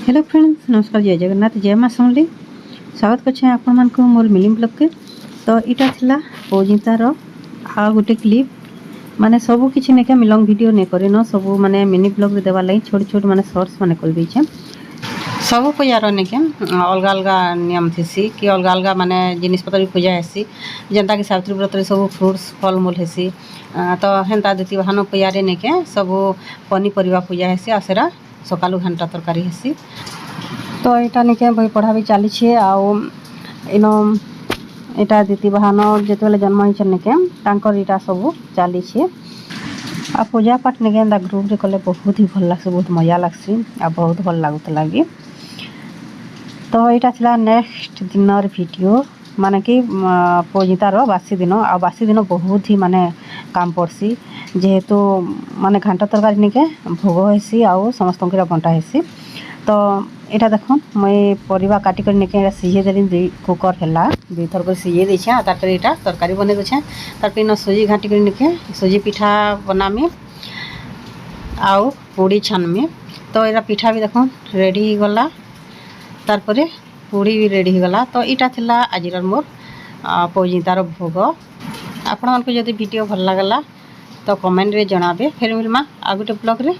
Hello friends, नमस्कार, जय जगन्नाथ, जय माँ समली। स्वागत करछे आपण मानक मोर मिलिम ब्लॉग के। तो इटा थिला पोजितार आ गोटे क्लिप माने सब किछि नेके लॉन्ग वीडियो ने करे न सब माने मिनी ब्लॉग रे देवा लाई छोट छोट माने शॉर्ट्स माने कर दैछे। सब पूजार नेके अलग अलग नियम थिसी कि अलग अलग माने जिनिस पत्र भी पूजा हेसी जनता कि सावित्री व्रत रे सब फ्रूट्स फल मूल हेसी। तो हेंता देती बहानो पूजा रे नेके सब पनी परिवा पूजा हेसी आसेरा सकालू घंटा तरकारी हेसी। तो यहाँ निके बही पढ़ा भी चली इन यहाँ दीदी बहान जो जन्म होके यहाँ सब चली आ पूजा पाठ निके ग्रुप रे कले बहुत ही भल लगे, बहुत मजा लगसी आ बहुत भल लगुला भी। तो यहाँ था नेक्स्ट दिन वीडियो माने कि पोजितार बासी दिन आ बासी दिन बहुत ही माने काम पड़सी जेहेतु माने घाट तरकारी निके भोग हेसी आउ समस्त बंटा हेसी। तो यहाँ देख मुई परिवा काटिक निके सीझे देली कुकर है दुई थर कर सीझे देछे आ तार यहाँ तरकारी बने देछे। तार इन सुजी घाटिक निके सुजी पिठा बनामी आउ पूड़ी छानमी। तो यहाँ पिठा भी देख रेडी गला तार पूड़ी भी रेडी गला। तो यहाँ थिला आज मोर पोजितार भोग। आपण मानक जदि वीडियो भल लागला तो कमेंट रे जणाबे। फिर मिलमा आ गोटे ब्लॉग रे।